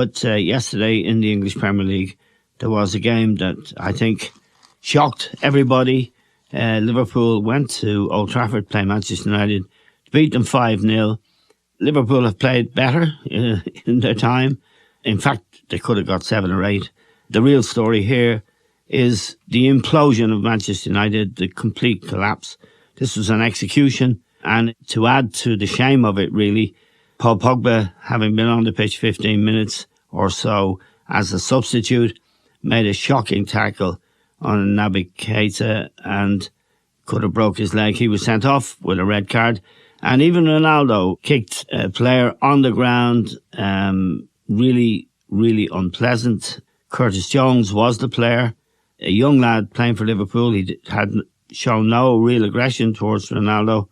But yesterday in the English Premier League, there was a game that I think shocked everybody. Liverpool went to Old Trafford to play Manchester United, beat them 5-0. Liverpool have played better in their time. In fact, they could have got 7 or 8. The real story here is the implosion of Manchester United, the complete collapse. This was an execution, and to add to the shame of it, really, Paul Pogba, having been on the pitch 15 minutes or so as a substitute, made a shocking tackle on Naby Keita and could have broke his leg. He was sent off with a red card. And even Ronaldo kicked a player on the ground. Really, really unpleasant. Curtis Jones was the player. A young lad playing for Liverpool. He had shown no real aggression towards Ronaldo.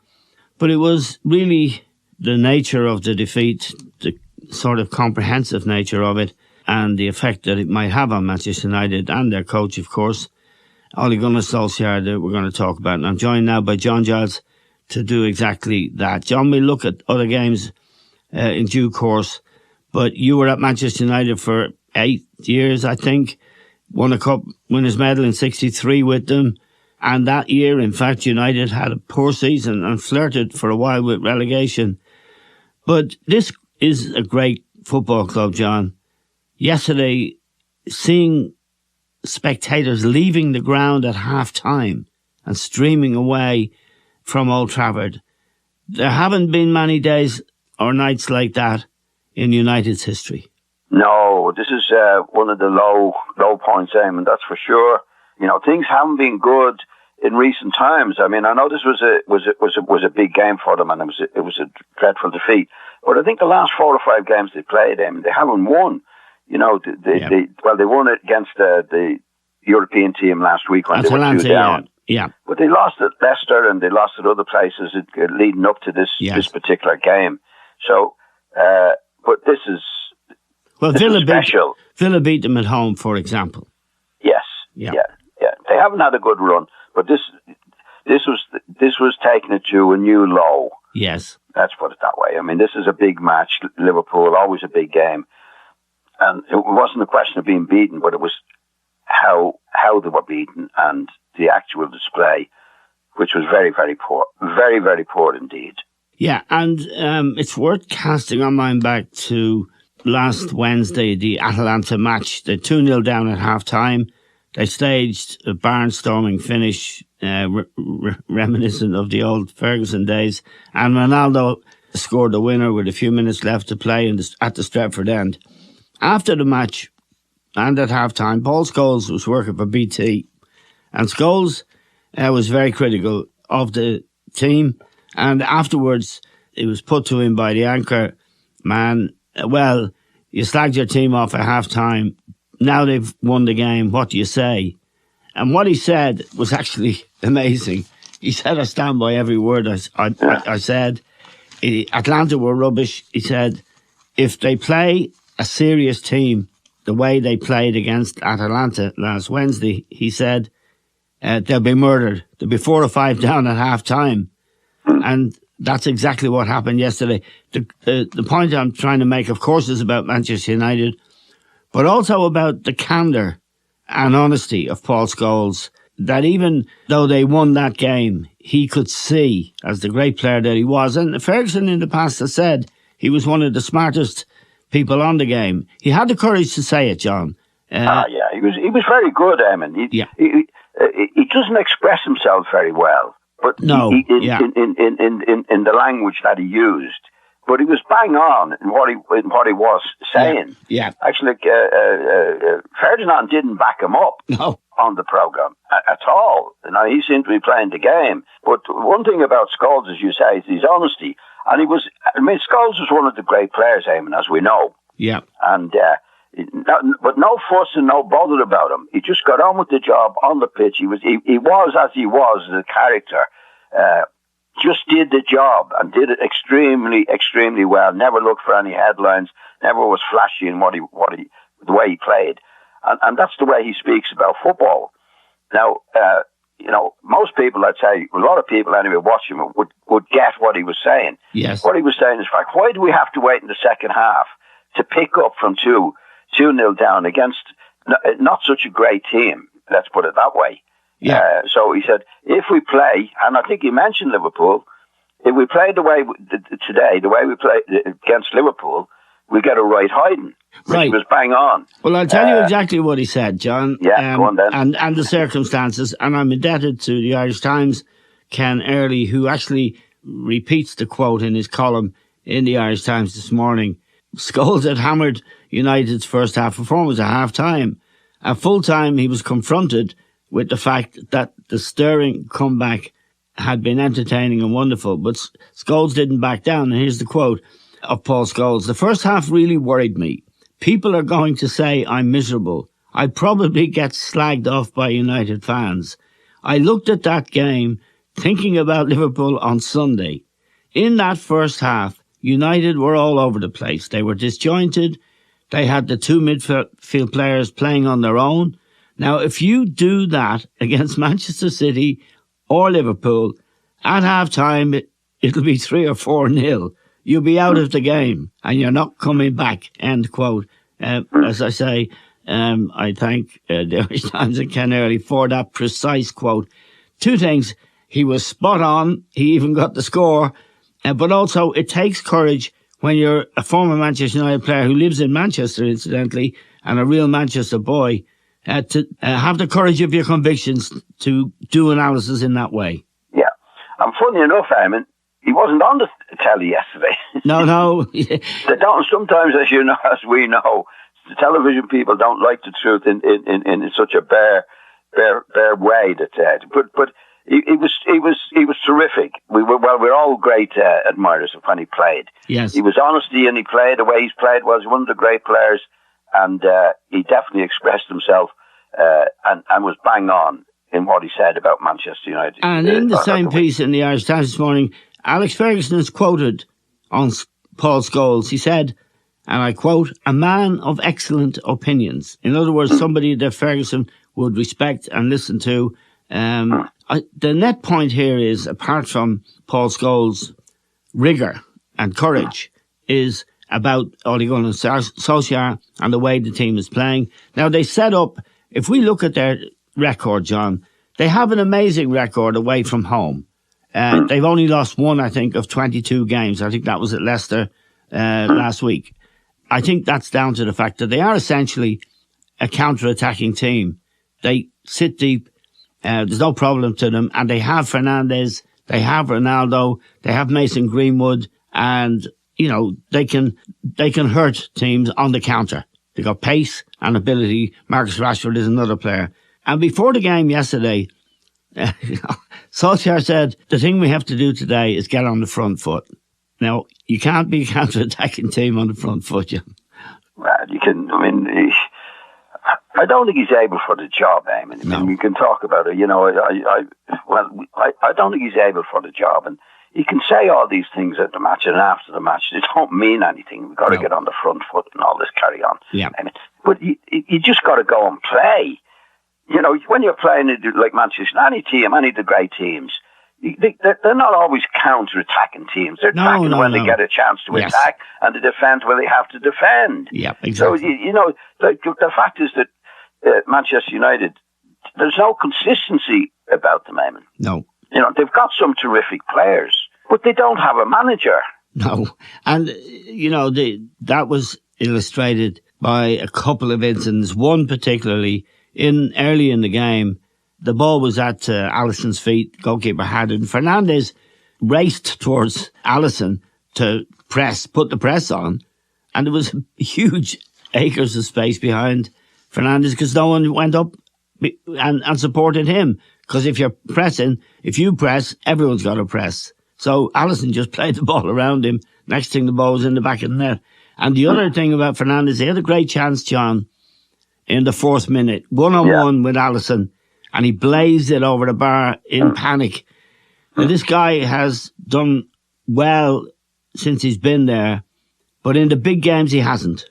But it was really the nature of the defeat, the sort of comprehensive nature of it, and the effect that it might have on Manchester United and their coach, of course, Ole Gunnar Solskjaer, that we're going to talk about. And I'm joined now by John Giles to do exactly that. John, we'll look at other games in due course, but you were at Manchester United for 8 years, I think, won a cup winners' medal in 63 with them. And that year, in fact, United had a poor season and flirted for a while with relegation. But this is a great football club, John. Yesterday, seeing spectators leaving the ground at half-time and streaming away from Old Trafford, there haven't been many days or nights like that in United's history. No, this is one of the low points, Eamon, that's for sure. You know, things haven't been good in recent times. I mean, I know this was a big game for them, and it was a dreadful defeat. But I think the last 4 or 5 games they played, Eamon, they haven't won. You know, they won it against the European team last week when Atalanta, they were 2 down. Yeah. But they lost at Leicester and they lost at other places leading up to this particular game. So, but this is special. Villa beat them at home, for example. Yes. Yeah. They haven't had a good run, but this was taking it to a new low. Yes. Let's put it that way. I mean, this is a big match. Liverpool, always a big game. And it wasn't a question of being beaten, but it was how they were beaten and the actual display, which was very, very poor. Very, very poor indeed. Yeah, and it's worth casting our mind back to last Wednesday, the Atalanta match. They're 2-0 down at half-time. They staged a barnstorming finish, reminiscent of the old Ferguson days. And Ronaldo scored the winner with a few minutes left to play at the Stretford end. After the match and at half-time, Paul Scholes was working for BT. And Scholes was very critical of the team. And afterwards, it was put to him by the anchor, man, well, you slagged your team off at half-time. Now they've won the game. What do you say? And what he said was actually amazing. He said, I stand by every word I said. Atlanta were rubbish. He said, if they play a serious team the way they played against Atalanta last Wednesday, he said, they'll be murdered. There'll be 4 or 5 down at half-time. And that's exactly what happened yesterday. The point I'm trying to make, of course, is about Manchester United, but also about the candour and honesty of Paul Scholes, that even though they won that game, he could see, as the great player that he was, and Ferguson in the past has said he was one of the smartest people on the game. He had the courage to say it, John. He was very good, Eamon. He doesn't express himself very well, but in the language that he used. But he was bang on in what he was saying. Yeah. Actually, Ferdinand didn't back him up on the programme at all. You know, he seemed to be playing the game. But one thing about Scholes, as you say, is his honesty. And Scholes was one of the great players, Eamon, as we know. Yeah. And but no fuss and no bother about him. He just got on with the job on the pitch. He was as he was as a character. Just did the job and did it extremely, extremely well. Never looked for any headlines. Never was flashy in the way he played, and that's the way he speaks about football. Now, most people, I'd say, a lot of people anyway, watching him would get what he was saying. Yes. What he was saying is, why do we have to wait in the second half to pick up from 2 2-0 down against not such a great team, let's put it that way. Yeah. So he said, if we play, and I think he mentioned Liverpool, if we play the way today, the way we play against Liverpool, we get a right hiding. Right. He was bang on. Well, I'll tell you exactly what he said, John. Yeah, go on then. And the circumstances. And I'm indebted to the Irish Times, Ken Early, who actually repeats the quote in his column in the Irish Times this morning. Scholes had hammered United's first half performance at half-time. At full-time, he was confronted with the fact that the stirring comeback had been entertaining and wonderful, but Scholes didn't back down. And here's the quote of Paul Scholes. The first half really worried me. People are going to say I'm miserable. I'd probably get slagged off by United fans. I looked at that game thinking about Liverpool on Sunday. In that first half, United were all over the place. They were disjointed. They had the two midfield players playing on their own. Now, if you do that against Manchester City or Liverpool, at half-time, it'll be 3 or 4-0. You'll be out of the game and you're not coming back, end quote. As I say, I thank the Irish Times and Ken Early for that precise quote. Two things. He was spot on. He even got the score. But also, it takes courage when you're a former Manchester United player who lives in Manchester, incidentally, and a real Manchester boy, to have the courage of your convictions to do analysis in that way. Yeah. And funny enough, Eamon, he wasn't on the telly yesterday. No. They don't, sometimes, as you know, as we know, the television people don't like the truth in such a bare way that, but he was terrific. We're all great admirers of when he played. Yes. He was honesty and he played the way he's played was one of the great players, and he definitely expressed himself and was bang on in what he said about Manchester United. And in the same piece in the Irish Times this morning, Alex Ferguson is quoted on Paul Scholes. He said, and I quote, a man of excellent opinions. In other words, somebody that Ferguson would respect and listen to. The net point here is, apart from Paul Scholes' rigour and courage, is about Ole Gunnar Solskjaer and the way the team is playing. Now, they set up, if we look at their record, John, they have an amazing record away from home. They've only lost one, I think, of 22 games. I think that was at Leicester last week. I think that's down to the fact that they are essentially a counter-attacking team. They sit deep. There's no problem to them. And they have Fernandes. They have Ronaldo. They have Mason Greenwood. And, you know, they can hurt teams on the counter. They've got pace and ability. Marcus Rashford is another player. And before the game yesterday, Solskjaer said, the thing we have to do today is get on the front foot. Now, you can't be a counter-attacking team on the front foot, John. Well, you can, I don't think he's able for the job, Eamon. No. We can talk about it. You know, I don't think he's able for the job. And he can say all these things at the match and after the match. They don't mean anything. We've got to get on the front foot and all this carry on. Yeah. But you just got to go and play. You know, when you're playing like Manchester, any team, any of the great teams, they're not always counter-attacking teams. They're attacking when they get a chance to attack, and they defend when they have to defend. Yeah, exactly. So, you know, the fact is that Manchester United, there's no consistency about them, Eamon. No. You know, they've got some terrific players, but they don't have a manager. No. And, you know, that was illustrated by a couple of incidents. One particularly, early in the game, the ball was at Alisson's feet, goalkeeper had it, and Fernandes raced towards Alisson to put the press on, and there was huge acres of space behind Fernandes because no one went up and supported him. Because if you press, everyone's got to press. So Alisson just played the ball around him. Next thing, the ball was in the back of the net. And the other thing about Fernandes, he had a great chance, John, in the 4th minute, one-on-one with Alisson, and he blazed it over the bar in panic. Now, this guy has done well since he's been there, but in the big games he hasn't.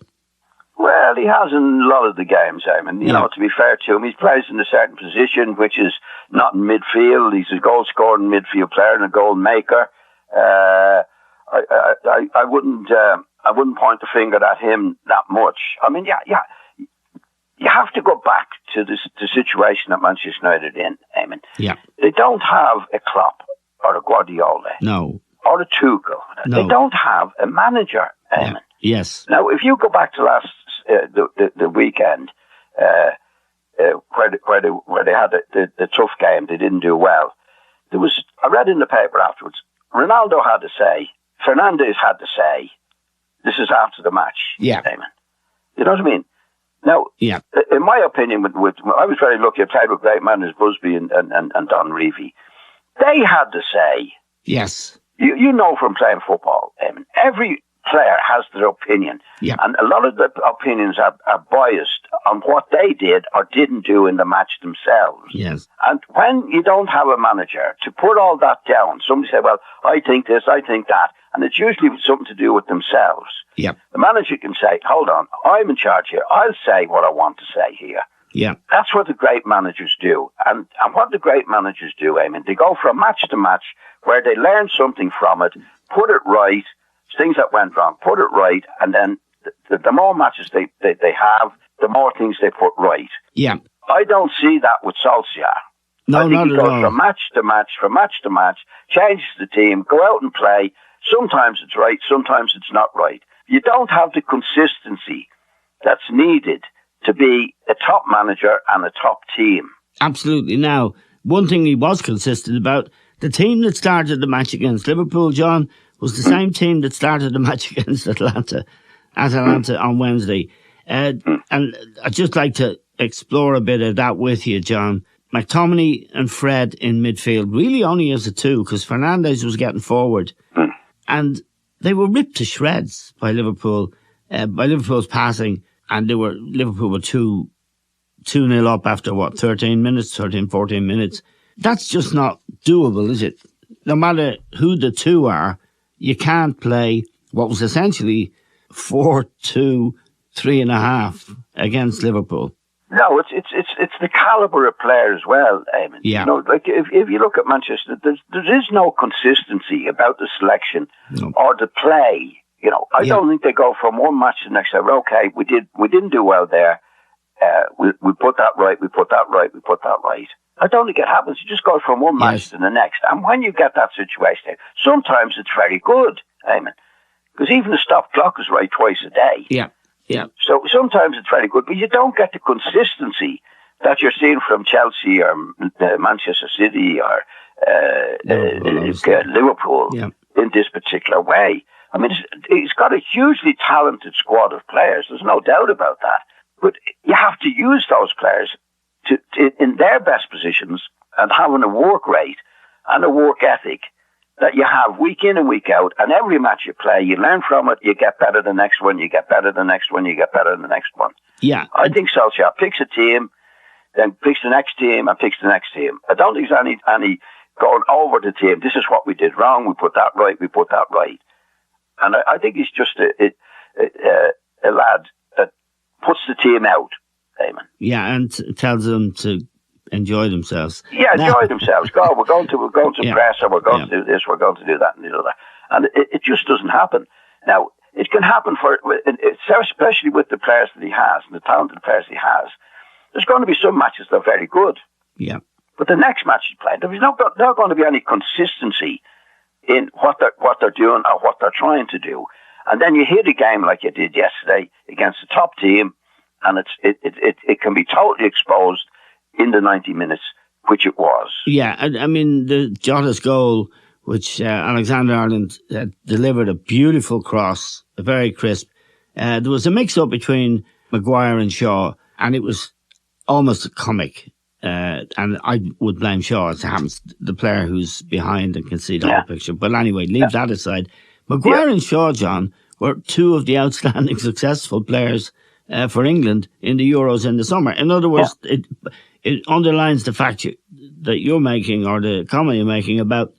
Well, he has in a lot of the games, Eamon. You know, to be fair to him, he plays in a certain position, which is not in midfield. He's a goal-scoring midfield player and a goal maker. I wouldn't point the finger at him that much. I mean, yeah. You have to go back to the situation that Manchester United in, Eamon. Yeah. They don't have a Klopp or a Guardiola. No. Or a Tuchel. No. They don't have a manager, Eamon. Yeah. Yes. Now, if you go back to last the weekend, where they had the tough game, they didn't do well. I read in the paper afterwards, Ronaldo had to say, Fernandes had to say, this is after the match. Yeah. Eamon. You know what I mean? Now, yeah. In my opinion, I was very lucky. I played with great managers, Busby and Don Revie. They had to say, yes. You know from playing football, Eamon, every player has their opinion. Yeah. And a lot of the opinions are biased on what they did or didn't do in the match themselves. Yes. And when you don't have a manager to put all that down, somebody say, well, I think this, I think that, and it's usually something to do with themselves. Yeah. The manager can say, hold on, I'm in charge here. I'll say what I want to say here. Yeah. That's what the great managers do. And what the great managers do, Eamon, they go from match to match where they learn something from it, put it right, things that went wrong, put it right, and then the more matches they have, the more things they put right. Yeah. I don't see that with Solskjaer. No, I think not he at goes all. from match to match, changes the team, go out and play. Sometimes it's right, sometimes it's not right. You don't have the consistency that's needed to be a top manager and a top team. Absolutely. Now, one thing he was consistent about, the team that started the match against Liverpool, John, was the same team that started the match against Atalanta on Wednesday. And I'd just like to explore a bit of that with you, John. McTominay and Fred in midfield, really only as a two, because Fernandes was getting forward. And they were ripped to shreds by Liverpool, by Liverpool's passing. And Liverpool were 2-0 up after 14 minutes. That's just not doable, is it? No matter who the two are, you can't play what was essentially 4-2-3.5 against Liverpool. No, it's the caliber of player as well, Eamon. Yeah. You know, like if you look at Manchester, there is no consistency about the selection or the play. You know, I don't think they go from one match to the next. Okay, we didn't do well there. We put that right. We put that right. We put that right. I don't think it happens. You just go from one match to the next. And when you get that situation, sometimes it's very good, Eamon, because even the stop clock is right twice a day. Yeah. Yeah. So sometimes it's very good, but you don't get the consistency that you're seeing from Chelsea or Manchester City or Liverpool in this particular way. I mean, he's got a hugely talented squad of players. There's no doubt about that. But you have to use those players in their best positions and having a work rate and a work ethic that you have week in and week out. And every match you play, you learn from it, you get better the next one, you get better the next one, you get better the next one. Yeah. I think Solskjaer picks a team, then picks the next team and picks the next team. I don't think there's any going over the team. This is what we did wrong. We put that right. We put that right. And I think he's just a lad that puts the team out, Eamon. Yeah, and tells them to enjoy themselves. Yeah, enjoy themselves. Go, we're going to press, or we're going to do this, we're going to do that, and do that. And it just doesn't happen. Now, it can happen especially with the players that he has and the talented players he has. There's going to be some matches that are very good. Yeah. But the next match he's playing, there's not going to be any consistency in what they're doing or what they're trying to do. And then you hit a game like you did yesterday against a top team, and it can be totally exposed in the 90 minutes, which it was. Yeah, I mean, the Jota's goal, which Alexander-Arnold delivered a beautiful cross, very crisp. There was a mix-up between Maguire and Shaw, and it was almost comic. And I would blame Shaw, as it happens, the player who's behind and can see the whole picture. But anyway, leave that aside. Maguire and Shaw, John, were two of the outstanding successful players for England in the Euros in the summer. In other words, it underlines the fact that you're making, or the comment you're making about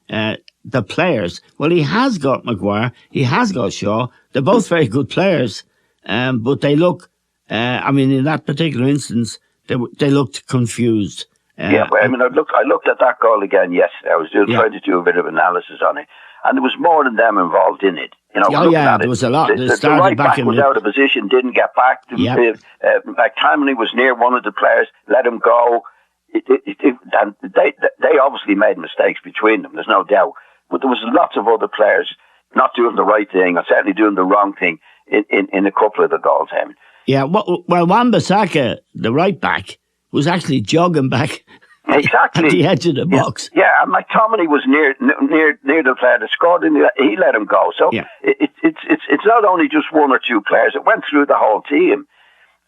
the players. Well, he has got Maguire, he has got Shaw. They're both very good players, but they look, in that particular instance, they looked confused. But I mean, I looked at that goal again yesterday. I was trying to do a bit of analysis on it, and there was more than them involved in it. There was a lot. The right back was out of position, didn't get back. McTominay was near one of the players, let him go. And they obviously made mistakes between them, there's no doubt. But there was lots of other players not doing the right thing, or certainly doing the wrong thing in a couple of the goals. Yeah, well, Wan-Bissaka, the right back, was actually jogging back exactly at the edge of the box. Yeah, and McTominay was near the player that scored, and he let him go. So it's not only just one or two players; it went through the whole team,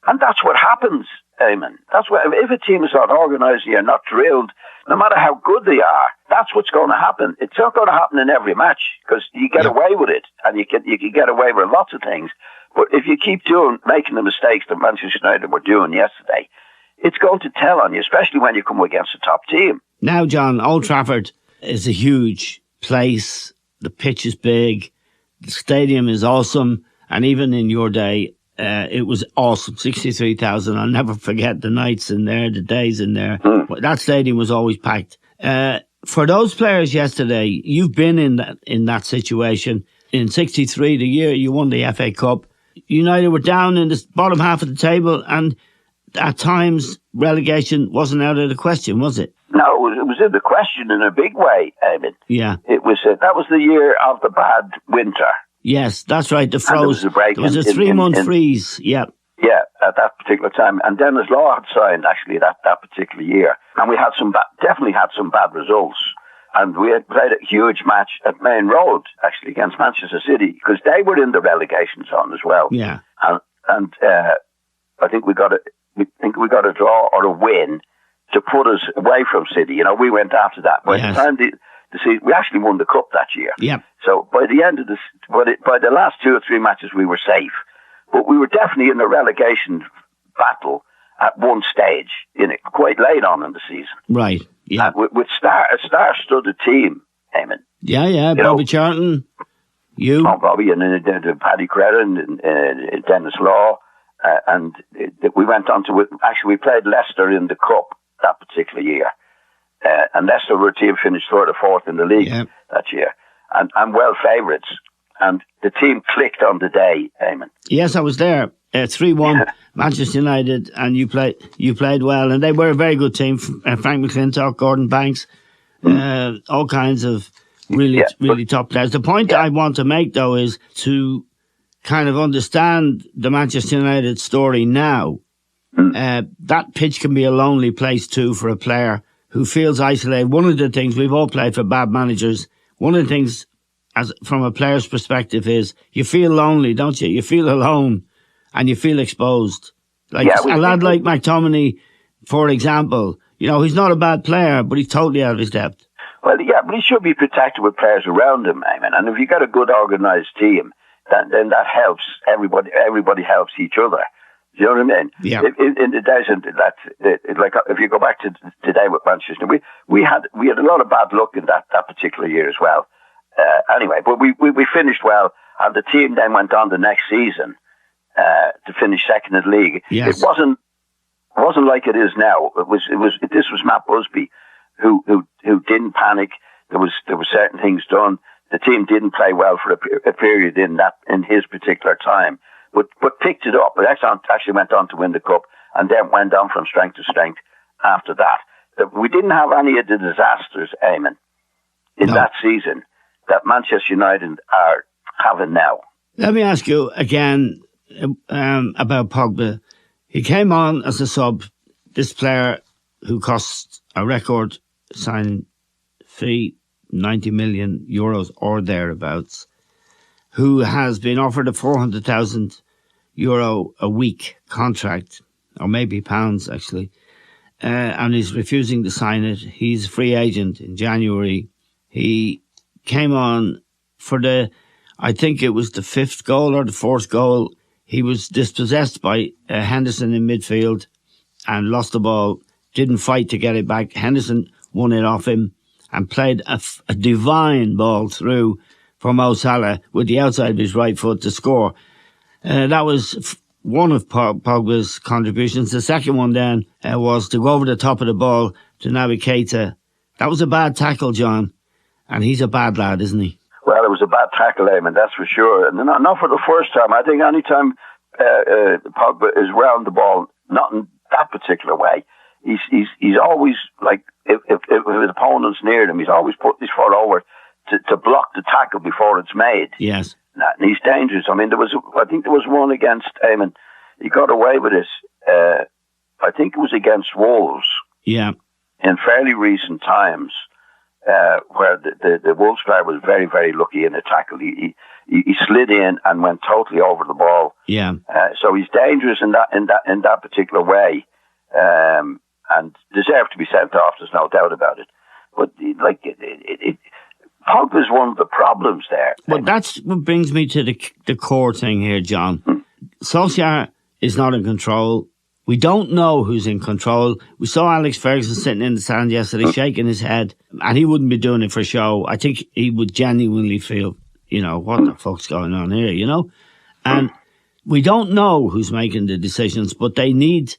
and that's what happens. Eamon. That's what, if a team is not organised and you're not drilled, no matter how good they are, that's what's going to happen. It's not going to happen in every match, because you get away with it, and you can get away with lots of things. But if you keep making the mistakes that Manchester United were doing yesterday, it's going to tell on you, especially when you come against a top team. Now, John, Old Trafford is a huge place. The pitch is big. The stadium is awesome. And even in your day, it was awesome. 63,000. I'll never forget the nights in there, the days in there. That stadium was always packed. For those players yesterday, you've been in that situation. In 63, the year you won the FA Cup, United were down in the bottom half of the table, and at times relegation wasn't out of the question, was it? No, it was in the question in a big way, Eamon. Yeah. It was. That was the year of the bad winter. Yes, that's right. The froze. There was a 3-month freeze. Yeah. Yeah, at that particular time. And Dennis Law had signed, actually, that particular year. And we had definitely had some bad results. And we had played a huge match at Main Road, actually, against Manchester City, because they were in the relegation zone as well. Yeah. And I think we got a draw or a win to put us away from City. We went after that. By the time we actually won the cup that year. Yeah. So by the end of by the last 2 or 3 matches, we were safe. But we were definitely in the relegation battle at one stage, quite late on in the season. Right. Yeah. With a star-studded team, Eamon. Yeah. Bobby Charlton, you. Oh, Bobby, and then Paddy Creran and Dennis Law. And we went on to, actually, we played Leicester in the cup that particular year. And Leicester were a team finished 3rd or 4th in the league that year. And well favourites. And the team clicked on the day, Eamon. Yes, I was there. 3-1 Manchester United, and you played well. And they were a very good team. Frank McClintock, Gordon Banks, all kinds of really top players. The point I want to make, though, is to kind of understand the Manchester United story now. That pitch can be a lonely place, too, for a player who feels isolated. One of the things, we've all played for bad managers, one of the things from a player's perspective is you feel lonely, don't you? You feel alone and you feel exposed. Like a lad like McTominay, for example, he's not a bad player, but he's totally out of his depth. Well, yeah, but he should be protected with players around him, Eamon. And if you've got a good organised team, then that helps. Everybody helps each other. Do you know what I mean? Yeah. In the days, like if you go back to today with Manchester, we had a lot of bad luck in that particular year as well. Anyway, but we finished well, and the team then went on the next season to finish second in the league. Yes. It wasn't like it is now. This was Matt Busby who didn't panic. There were certain things done. The team didn't play well for a period in his particular time, but picked it up. But actually went on to win the cup, and then went on from strength to strength after that. We didn't have any of the disasters, Eamon, in that season that Manchester United are having now. Let me ask you again about Pogba. He came on as a sub. This player who cost a record signing fee, 90 million euros or thereabouts, who has been offered a 400,000 euro a week contract, or maybe pounds actually, and he's refusing to sign it. He's a free agent in January. He came on for I think it was the 5th goal or the 4th goal. He was dispossessed by Henderson in midfield and lost the ball, didn't fight to get it back. Henderson won it off him and played a divine ball through for Mo Salah with the outside of his right foot to score. That was one of Pogba's contributions. The second one then was to go over the top of the ball, to Naby Keita. That was a bad tackle, John, and he's a bad lad, isn't he? Well, it was a bad tackle, Eamon, that's for sure. And not for the first time. I think any time Pogba is round the ball, not in that particular way, he's always, like, if his opponent's near him, he's always put his foot over to block the tackle before it's made. Yes. And he's dangerous. I mean, I think there was one against Eamon. He got away with this. I think it was against Wolves. Yeah. In fairly recent times, where the Wolves player was very, very lucky in the tackle. He slid in and went totally over the ball. Yeah. So he's dangerous in that particular way, and deserved to be sent off. There's no doubt about it. But Pogba's one of the problems there. Well, that's what brings me to the core thing here, John. Solskjaer is not in control. We don't know who's in control. We saw Alex Ferguson sitting in the stand yesterday, shaking his head, and he wouldn't be doing it for show. I think he would genuinely feel, what the fuck's going on here, And we don't know who's making the decisions, but they need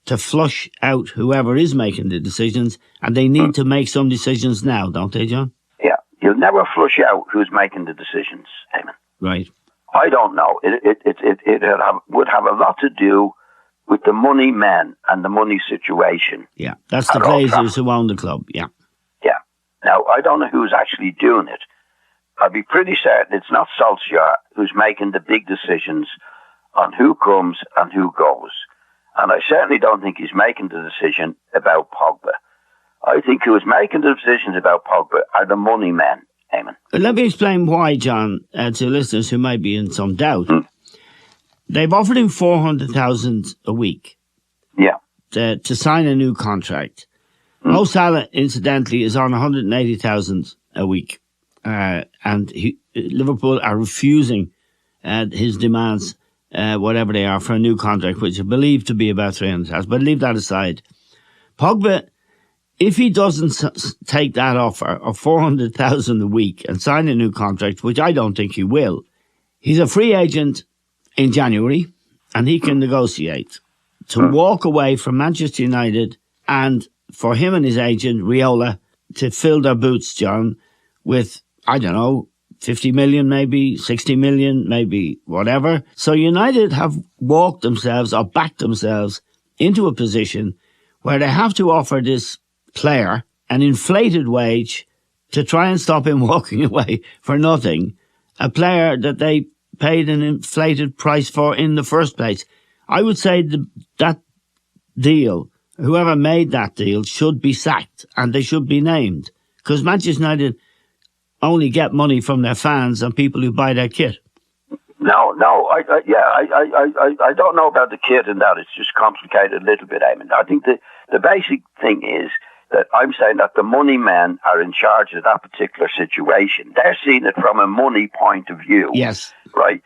to flush out whoever is making the decisions, and they need to make some decisions now, don't they, John? Yeah, you'll never flush out who's making the decisions, Eamon. Right. I don't know. It would have a lot to do with the money men and the money situation. Yeah, that's the Glazers who own the club, yeah. Yeah. Now, I don't know who's actually doing it. I'd be pretty certain it's not Solskjaer who's making the big decisions on who comes and who goes. And I certainly don't think he's making the decision about Pogba. I think who's making the decisions about Pogba are the money men, Eamon. Let me explain why, John, to listeners who might be in some doubt. They've offered him $400,000 a week. Yeah. To sign a new contract. Mo Salah, incidentally, is on $180,000 a week. And Liverpool are refusing his demands, whatever they are, for a new contract, which are believed to be about $300,000. But leave that aside. Pogba, if he doesn't take that offer of $400,000 a week and sign a new contract, which I don't think he will, he's a free agent in January, and he can negotiate to walk away from Manchester United, and for him and his agent, Riola, to fill their boots, John, with, I don't know, 50 million, maybe 60 million, maybe whatever. So United have walked themselves or backed themselves into a position where they have to offer this player an inflated wage to try and stop him walking away for nothing, a player that they paid an inflated price for in the first place. I would say that deal, whoever made that deal, should be sacked and they should be named, because Manchester United only get money from their fans and people who buy their kit. No, I don't know about the kit and that. It's just complicated a little bit, Eamon. I think the basic thing is that I'm saying that the money men are in charge of that particular situation. They're seeing it from a money point of view. Yes. Right?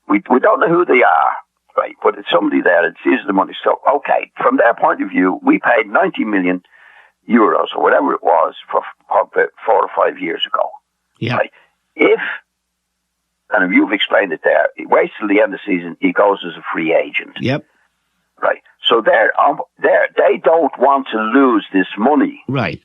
We don't know who they are, right? But it's somebody there that sees the money. So, okay, from their point of view, we paid 90 million euros or whatever it was for Pogba 4 or 5 years ago. Yeah. Right? And if you've explained it there, he waits till the end of the season, he goes as a free agent. Yep. Right. So they don't want to lose this money. Right.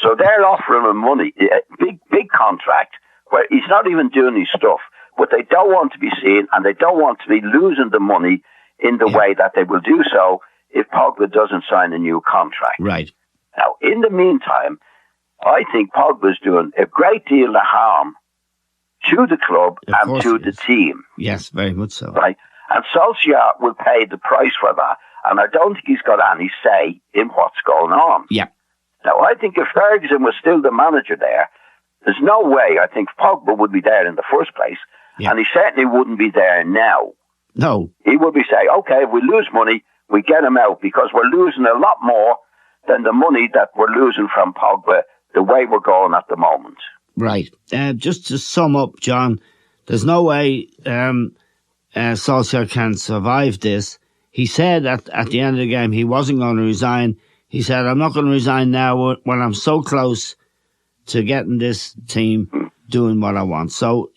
So they're offering him money, a big contract, where he's not even doing his stuff, but they don't want to be seen and they don't want to be losing the money in the way that they will do so if Pogba doesn't sign a new contract. Right. Now, in the meantime, I think Pogba's doing a great deal of harm to the club and to the team. Yes, very much so. Right. And Solskjaer will pay the price for that. And I don't think he's got any say in what's going on. Yeah. Now, I think if Ferguson was still the manager there's no way I think Pogba would be there in the first place. Yeah. And he certainly wouldn't be there now. No. He would be saying, okay, if we lose money, we get him out because we're losing a lot more than the money that we're losing from Pogba the way we're going at the moment. Right. Just to sum up, John, there's no way Solskjaer can survive this. He said at the end of the game he wasn't going to resign. He said, I'm not going to resign now when I'm so close to getting this team doing what I want. So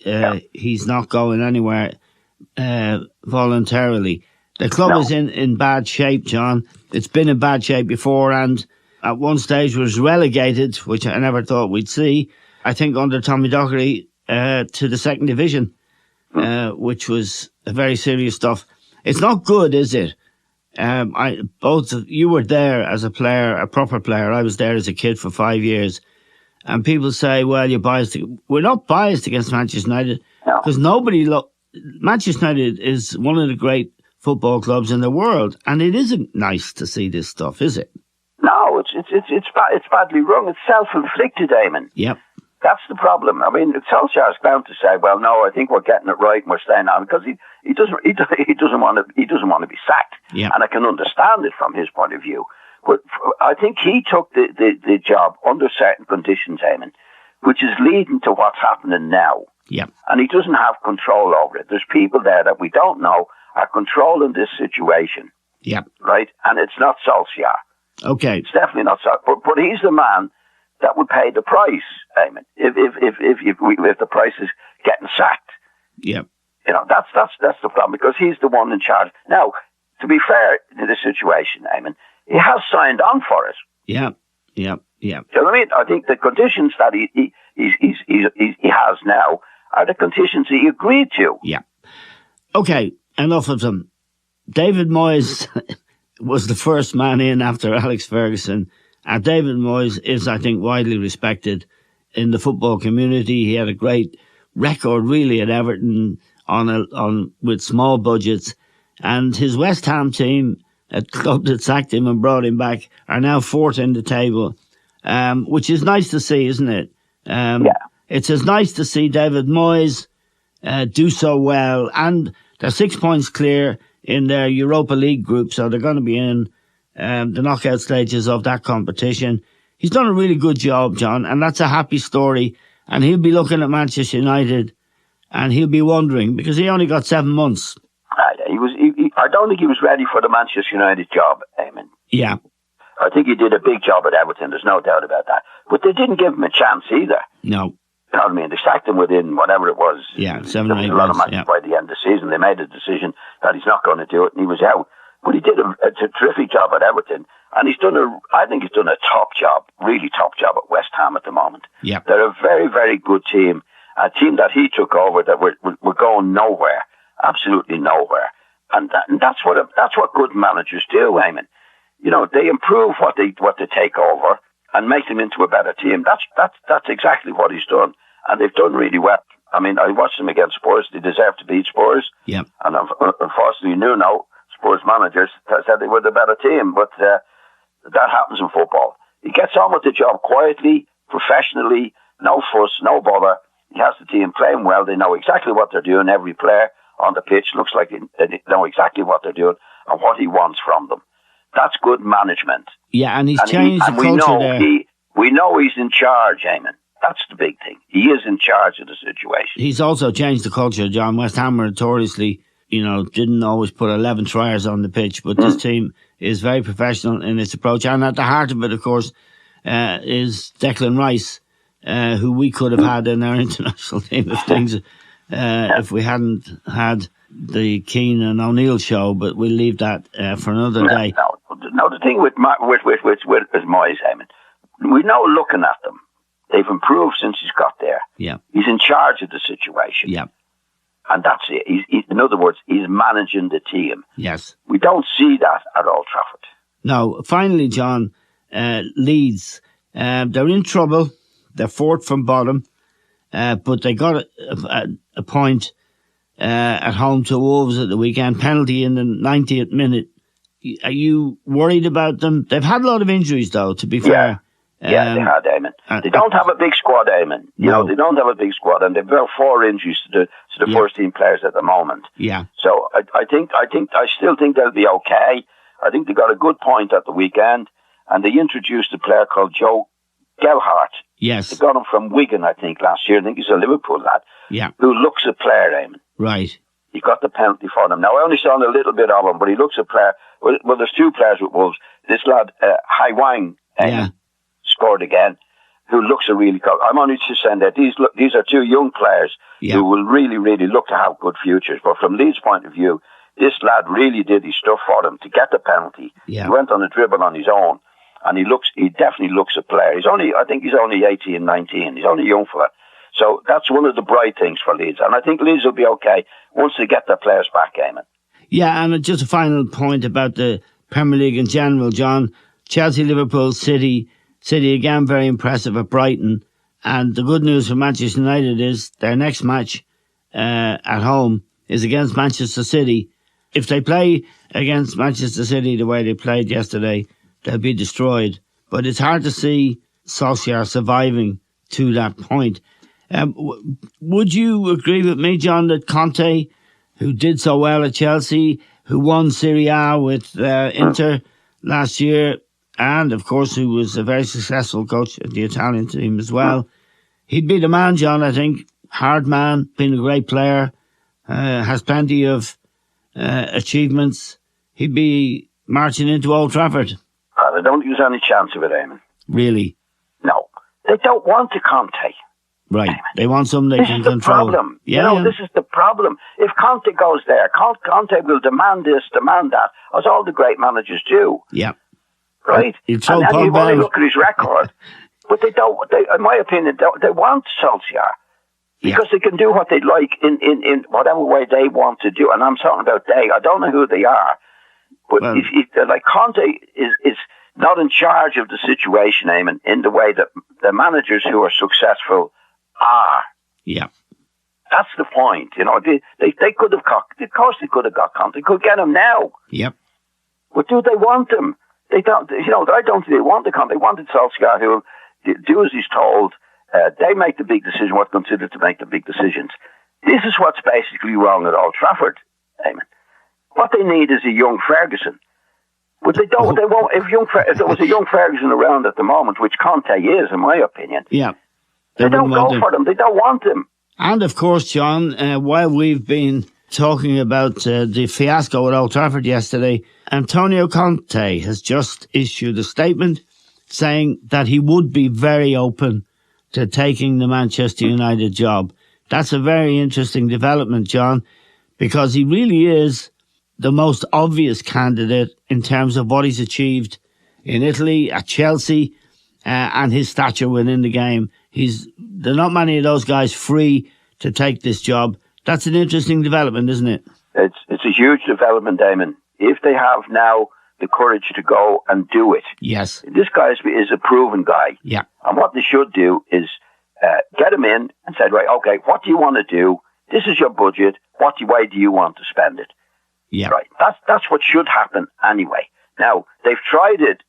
he's not going anywhere voluntarily. The club is in bad shape, John. It's been in bad shape before, and at one stage was relegated, which I never thought we'd see, I think under Tommy Docherty, to the second division, which was very serious stuff. It's not good, is it? You were there as a player, a proper player. I was there as a kid for 5 years. And people say, well, you're biased. We're not biased against Manchester United because Manchester United is one of the great football clubs in the world. And it isn't nice to see this stuff, is it? No, it's badly wrong. It's self-inflicted, Eamon. Yep. That's the problem. I mean, Solskjaer's bound to say, "Well, no, I think we're getting it right and we're staying on," because he doesn't want to be sacked, yep. And I can understand it from his point of view. But I think he took the job under certain conditions, Eamon, which is leading to what's happening now. Yep. And he doesn't have control over it. There's people there that we don't know are controlling this situation. Yep. Right, and it's not Solskjaer. Okay. It's definitely not Solskjaer, but he's the man that would pay the price, Eamon, if the price is getting sacked. Yeah. You know, that's the problem, because he's the one in charge. Now, to be fair to this situation, Eamon, he has signed on for it. Yeah. Yeah. Yeah. You know what I mean? I think the conditions that he has now are the conditions he agreed to. Yeah. Okay, enough of them. David Moyes was the first man in after Alex Ferguson. And David Moyes is, I think, widely respected in the football community. He had a great record, really, at Everton with small budgets. And his West Ham team, a club that sacked him and brought him back, are now fourth in the table, which is nice to see, isn't it? Yeah. It's as nice to see David Moyes do so well. And they're 6 points clear in their Europa League group, so they're going to be in the knockout stages of that competition. He's done a really good job, John, and that's a happy story. And he'll be looking at Manchester United and he'll be wondering, because he only got 7 months. I don't think he was ready for the Manchester United job, Eamon. Yeah. I think he did a big job at Everton, there's no doubt about that. But they didn't give him a chance either. No. You know what I mean? They sacked him within whatever it was. Yeah, 7 or 8 months. A lot of months, matches by the end of the season. They made a decision that he's not going to do it, and he was out. But he did a terrific job at Everton, and I think he's done a top job, really top job at West Ham at the moment. Yeah. They're a very, very good team, a team that he took over that we're going nowhere, absolutely nowhere. And that's what good managers do, Eamon. You know, they improve what they take over and make them into a better team. That's exactly what he's done, and they've done really well. I mean, I watched them against Spurs. They deserve to beat Spurs. Yeah. And unfortunately, Nuno, Spurs managers, said they were the better team, but that happens in football. He gets on with the job quietly, professionally, no fuss, no bother. He has the team playing well. They know exactly what they're doing. Every player on the pitch looks like they know exactly what they're doing and what he wants from them. That's good management. Yeah, and he's changed the culture there. We know he's in charge, Eamon. That's the big thing. He is in charge of the situation. He's also changed the culture, John. West Ham notoriously, didn't always put 11 tryers on the pitch, but this team is very professional in its approach. And at the heart of it, of course, is Declan Rice, who we could have had in our international team if we hadn't had the Keane and O'Neill show, but we'll leave that for another day. No, the thing with Moyes, Eamon, we know looking at them, they've improved since he's got there. Yeah. He's in charge of the situation. Yeah. And that's it. In other words, he's managing the team. Yes. We don't see that at Old Trafford. No. Finally, John, Leeds, they're in trouble. They're fourth from bottom, but they got a point at home to Wolves at the weekend. Penalty in the 90th minute. Are you worried about them? They've had a lot of injuries, though, to be fair. Yeah, they had, Eamon. They don't have a big squad, Eamon. They don't have a big squad, and they've got 4 injuries to the first team players at the moment. Yeah. So I still think they'll be okay. I think they got a good point at the weekend, and they introduced a player called Joe Gelhardt. Yes. They got him from Wigan, I think, last year. I think he's a Liverpool lad. Yeah. Who looks a player, Eamon. Right. He got the penalty for them. Now, I only saw a little bit of him, but he looks a player. Well, there's 2 players with Wolves. This lad, Hai Wang, scored again, who looks a really good. I'm only just saying that these are 2 young players who will really, really look to have good futures. But from Leeds' point of view, this lad really did his stuff for them to get the penalty. Yeah. He went on a dribble on his own, and he definitely looks a player. I think he's only 18, 19. He's only a young fella. So that's one of the bright things for Leeds. And I think Leeds will be okay once they get their players back, Eamon. Yeah, and just a final point about the Premier League in general, John. Chelsea, Liverpool, City again, very impressive at Brighton. And the good news for Manchester United is their next match at home is against Manchester City. If they play against Manchester City the way they played yesterday, they'll be destroyed. But it's hard to see Solskjaer surviving to that point. Would you agree with me, John, that Conte, who did so well at Chelsea, who won Serie A with Inter last year, and of course who was a very successful coach at the Italian team as well, he'd be the man, John, I think. Hard man, been a great player, has plenty of achievements. He'd be marching into Old Trafford. I don't use any chance of it, Eamon. Really? No. They don't want a Conte. Right. Eamon. They want something they can control. This is the problem. Yeah, this is the problem. If Conte goes there, Conte will demand this, demand that, as all the great managers do. Yeah. Right? And you only look at his record. But they don't, in my opinion, they want Solskjaer. Because they can do what they like in whatever way they want to do. And I'm talking about they. I don't know who they are. But like Conte is not in charge of the situation, Eamon, in the way that the managers who are successful are. Yeah. That's the point. They could have got, of course they could have got Conte. They could get him now. Yep. But do they want him? They don't, I don't think they want the Conte. They wanted Solskjaer who will do as he's told. They make the big decision, what's considered to make the big decisions. This is what's basically wrong at Old Trafford, Eamon. What they need is a young Ferguson. But they don't, they won't, if there was a young Ferguson around at the moment, which Conte is, in my opinion. Yeah. They don't go for them. They don't want him. And of course, John, while we've been talking about the fiasco at Old Trafford yesterday, Antonio Conte has just issued a statement saying that he would be very open to taking the Manchester United job. That's a very interesting development, John, because he really is the most obvious candidate in terms of what he's achieved in Italy, at Chelsea, and his stature within the game. There are not many of those guys free to take this job. That's an interesting development, isn't it? It's a huge development, Damon. If they have now the courage to go and do it. Yes. This guy is a proven guy. Yeah. And what they should do is get him in and say, right, okay, what do you want to do? This is your budget. What way do you want to spend it? Yeah. Right. That's what should happen anyway. Now, they've tried it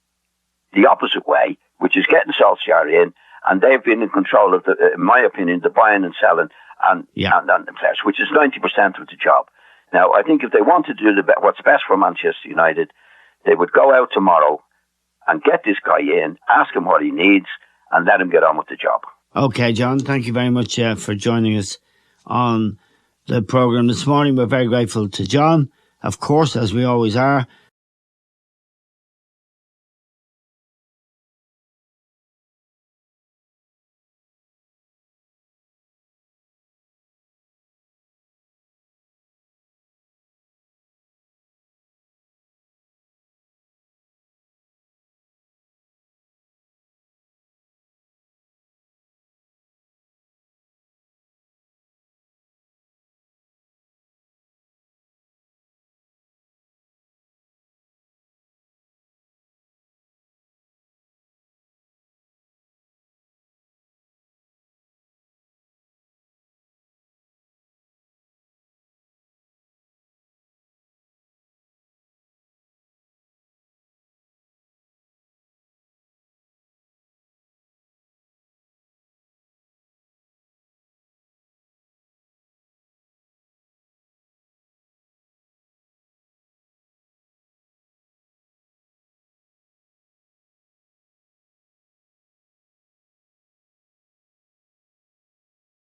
the opposite way, which is getting Solskjaer in, and they've been in control of, in my opinion, the buying and selling and the players, which is 90% of the job. Now, I think if they want to do what's best for Manchester United, they would go out tomorrow and get this guy in, ask him what he needs, and let him get on with the job. Okay, John, thank you very much for joining us on the programme this morning. We're very grateful to John, of course, as we always are.